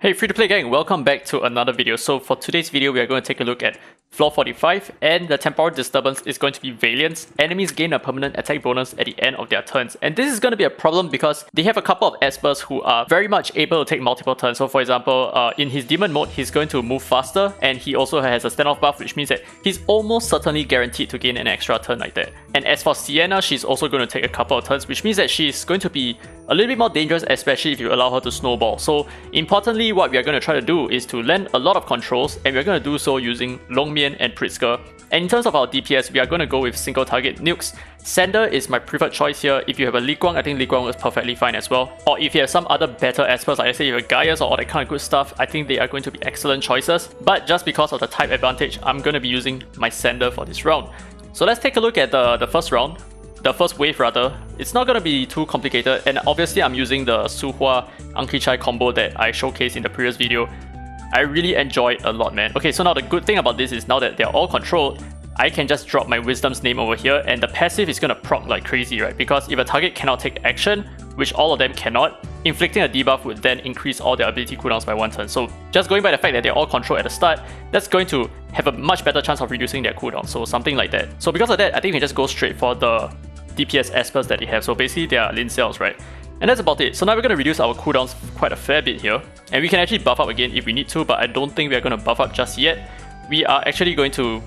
Hey free-to-play gang, welcome back to another video. So for today's video, we are going to take a look at Floor 45, and the Temporal disturbance is going to be Valiance. Enemies gain a permanent attack bonus at the end of their turns, and this is going to be a problem because they have a couple of espers who are very much able to take multiple turns. So for example, in his demon mode, he's going to move faster, and he also has a standoff buff, which means that he's almost certainly guaranteed to gain an extra turn like that. And as for Sienna, she's also going to take a couple of turns, which means that she's going to be a little bit more dangerous, especially if you allow her to snowball. So importantly, what we are going to try to do is to land a lot of controls, and we're going to do so using Longmian and Pritzker. And in terms of our DPS, we are going to go with single target nukes. Sander is my preferred choice here. If you have a Li Guang, I think Li Guang is perfectly fine as well. Or if you have some other better espers, like I say you have Gaius or all that kind of good stuff, I think they are going to be excellent choices. But just because of the type advantage, I'm going to be using my Sander for this round. So let's take a look at the first round. The first wave rather. It's not going to be too complicated, and obviously I'm using the Suhua Anki Chai combo that I showcased in the previous video. I really enjoy it a lot, man. Okay, so now the good thing about this is now that they're all controlled, I can just drop my Wisdom's name over here, and the passive is going to proc like crazy, right? Because if a target cannot take action, which all of them cannot, inflicting a debuff would then increase all their ability cooldowns by one turn. So just going by the fact that they're all controlled at the start, that's going to have a much better chance of reducing their cooldown, so something like that. So because of that, I think we can just go straight for the DPS espers that they have. So basically they are Lin Cells, right? And that's about it. So now we're going to reduce our cooldowns quite a fair bit here. And we can actually buff up again if we need to, but I don't think we're going to buff up just yet. We are actually going to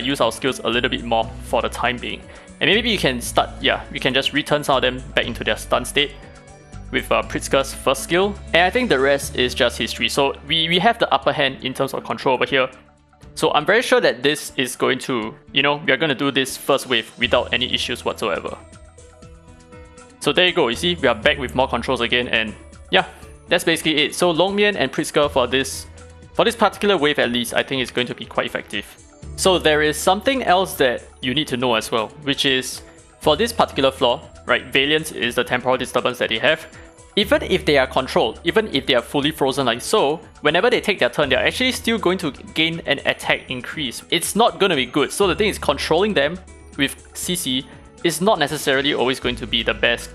use our skills a little bit more for the time being. And maybe you can start, we can just return some of them back into their stun state with Pritzker's first skill. And I think the rest is just history. So we have the upper hand in terms of control over here. So I'm very sure that this is going to, we are going to do this first wave without any issues whatsoever. So there you go, you see, we are back with more controls again, and yeah, that's basically it. So Longmian and Pritzker for this particular wave at least, I think it's going to be quite effective. So there is something else that you need to know as well, which is for this particular floor, right, Valiance is the temporal disturbance that they have. Even if they are controlled, even if they are fully frozen like so, whenever they take their turn, they're actually still going to gain an attack increase. It's not going to be good. So the thing is, controlling them with CC is not necessarily always going to be the best,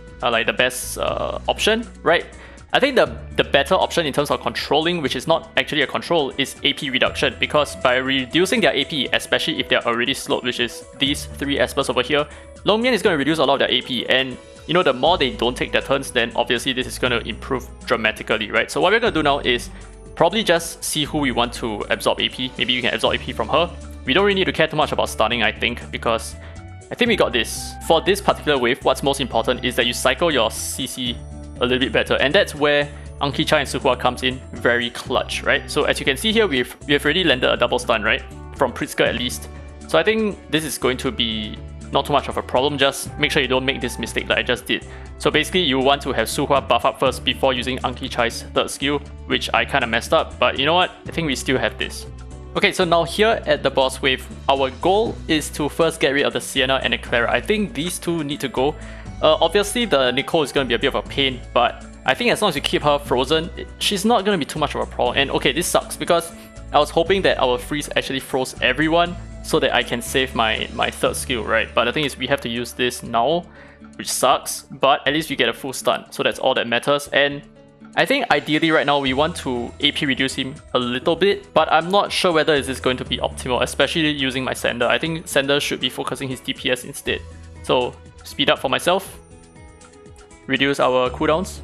option, right? I think the better option in terms of controlling, which is not actually a control, is AP reduction, because by reducing their AP, especially if they're already slowed, which is these three espers over here, Longmian is going to reduce a lot of their AP, and the more they don't take their turns, then obviously this is going to improve dramatically, right? So what we're going to do now is probably just see who we want to absorb AP. Maybe you can absorb AP from her. We don't really need to care too much about stunning, I think, because I think we got this. For this particular wave, what's most important is that you cycle your CC a little bit better, and that's where Anki Chai and Suhua comes in very clutch, right? So as you can see here, we have already landed a double stun, right? From Pritzker at least. So I think this is going to be not too much of a problem. Just make sure you don't make this mistake that I just did. So basically you want to have Suhua buff up first before using Anki Chai's third skill, which I kind of messed up, but you know what? I think we still have this. Okay, so now here at the boss wave, our goal is to first get rid of the Sienna and the Clara. I think these two need to go. Obviously the Nicole is going to be a bit of a pain, but I think as long as you keep her frozen, she's not going to be too much of a problem. And okay, this sucks because I was hoping that our freeze actually froze everyone so that I can save my third skill, right? But the thing is, we have to use this now, which sucks, but at least we get a full stun, so that's all that matters. And I think ideally right now we want to AP reduce him a little bit, but I'm not sure whether this is going to be optimal, especially using my Sander. I think Sander should be focusing his DPS instead. So speed up for myself, reduce our cooldowns.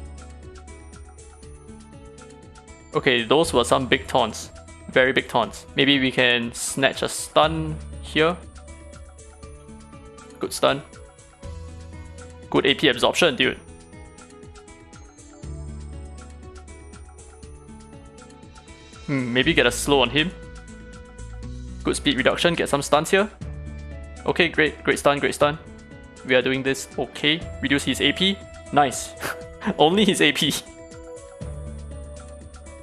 Okay, those were some big taunts. Very big taunts. Maybe we can snatch a stun here. Good stun. Good AP absorption, dude. Maybe get a slow on him. Good speed reduction, get some stuns here. Okay, great stun, great stun. We are doing this okay. Reduce his AP. Nice. Only his AP.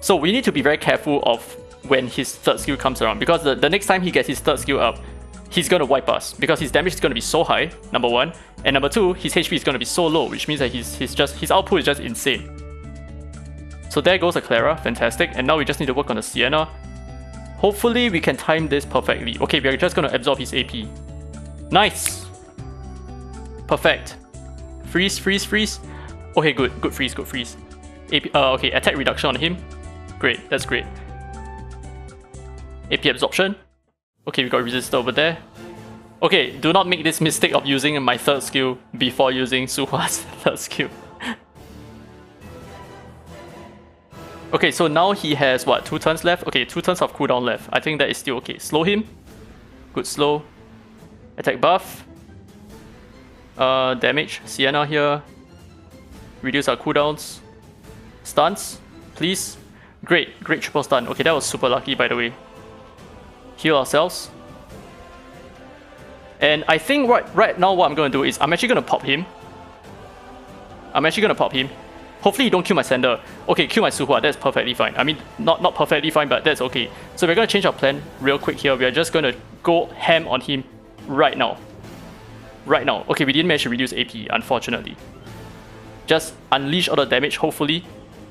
So we need to be very careful of when his third skill comes around, because the next time he gets his third skill up, he's going to wipe us, because his damage is going to be so high, number one, and number two, his HP is going to be so low, which means that his output is just insane. So there goes a Clara, fantastic, and now we just need to work on the Sienna. Hopefully we can time this perfectly. Okay, we are just going to absorb his AP. Nice! Perfect. Freeze, freeze, freeze. Okay, good freeze, good freeze. AP, okay, attack reduction on him. Great, that's great. AP absorption. Okay, we got resist over there. Okay, do not make this mistake of using my third skill before using Suhua's third skill. Okay, so now he has what, 2 turns left? Okay, 2 turns of cooldown left. I think that is still okay. Slow him. Good slow. Attack buff. Damage. Sienna here. Reduce our cooldowns. Stuns, please. Great triple stun. Okay, that was super lucky by the way. Heal ourselves. And I think right now what I'm going to do is I'm actually going to pop him. Hopefully you don't kill my Sender. Okay, kill my Suhua, that's perfectly fine. I mean, not perfectly fine, but that's okay. So we're going to change our plan real quick here. We are just going to go ham on him right now. Okay, we didn't manage to reduce AP, unfortunately. Just unleash all the damage, hopefully.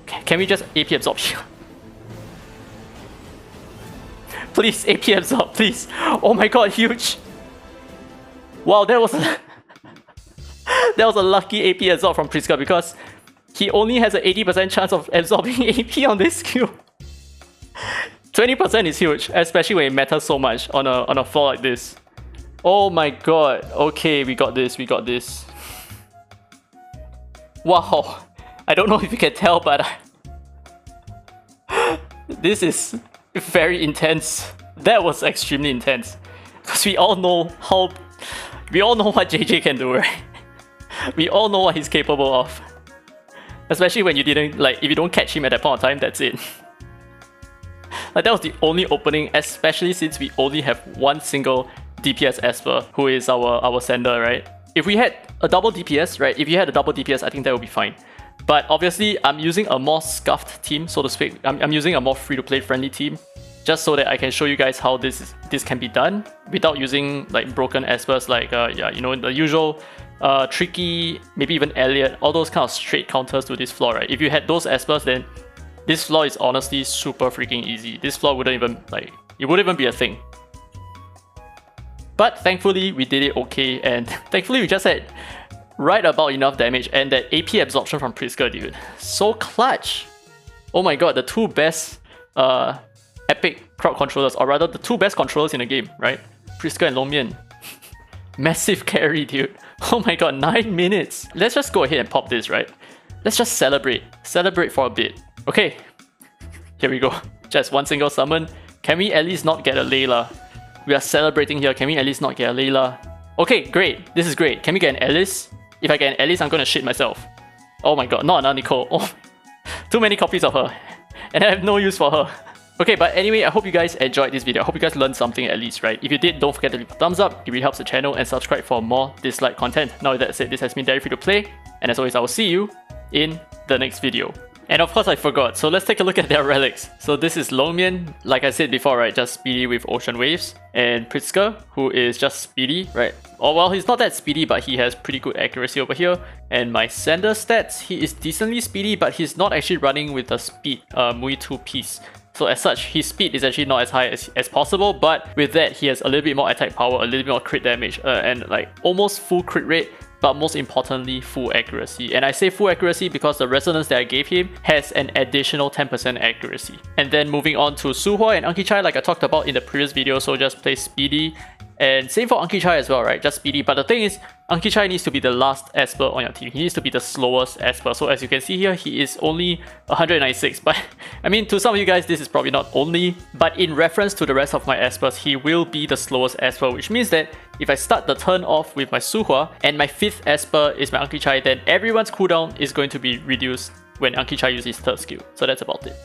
Can we just AP absorb here? Please, AP absorb, please. Oh my god, huge. Wow, that was a that was a lucky AP absorb from Priska because he only has an 80% chance of absorbing AP on this skill. 20% is huge, especially when it matters so much on a floor like this. Oh my god. Okay, we got this. Wow. I don't know if you can tell, but this is very intense. That was extremely intense. Because we all know what JJ can do, right? We all know what he's capable of. Especially when you didn't, like, if you don't catch him at that point of time, that's it. Like, that was the only opening, especially since we only have one single DPS Esper, who is our Sender, right? If we had a double DPS, right? If you had a double DPS, I think that would be fine. But obviously, I'm using a more scuffed team, so to speak. I'm using a more free-to-play friendly team, just so that I can show you guys how this can be done without using like broken Espers, like yeah, you know, the usual Tricky, maybe even Elliot, all those kind of straight counters to this floor, right? If you had those Espers, then this floor is honestly super freaking easy. This floor wouldn't even, like, it wouldn't even be a thing. But thankfully, we did it okay, and thankfully we just had right about enough damage, and that AP absorption from Priska, dude. So clutch! Oh my god, the two best epic crowd controllers, or rather the two best controllers in the game, right? Priska and Longmian. Massive carry, dude. Oh my god, 9 minutes. Let's just go ahead and pop this, right? Let's just celebrate. Celebrate for a bit. Okay, here we go. Just one single summon. Can we at least not get a Layla? We are celebrating here. Can we at least not get a Layla? Okay, great. This is great. Can we get an Alice? If I get an Alice, I'm gonna shit myself. Oh my god, not another Nicole. Oh, too many copies of her. And I have no use for her. Okay, but anyway, I hope you guys enjoyed this video. I hope you guys learned something at least, right? If you did, don't forget to leave a thumbs up. It really helps the channel, and subscribe for more Dislyte content. Now with that said, this has been Free to Play, and as always, I will see you in the next video. And of course I forgot, so let's take a look at their relics. So this is Longmian, like I said before, right, just speedy with Ocean Waves. And Pritzker, who is just speedy, right? Oh well, he's not that speedy, but he has pretty good accuracy over here. And my Sender stats, he is decently speedy, but he's not actually running with the speed Mui 2 piece. So as such, his speed is actually not as high as possible, but with that, he has a little bit more attack power, a little bit more crit damage, and like almost full crit rate, but most importantly, full accuracy. And I say full accuracy because the resonance that I gave him has an additional 10% accuracy. And then moving on to Suhua and Anki-Chai, like I talked about in the previous video, so just play speedy. And same for Anki-Chai as well, right? Just speedy. But the thing is, Anki-Chai needs to be the last Esper on your team. He needs to be the slowest Esper. So as you can see here, he is only 196. But I mean, to some of you guys, this is probably not only. But in reference to the rest of my Espers, he will be the slowest Esper, which means that if I start the turn off with my Suhua and my 5th Esper is my Anki-Chai, then everyone's cooldown is going to be reduced when Anki-Chai uses his third skill. So that's about it.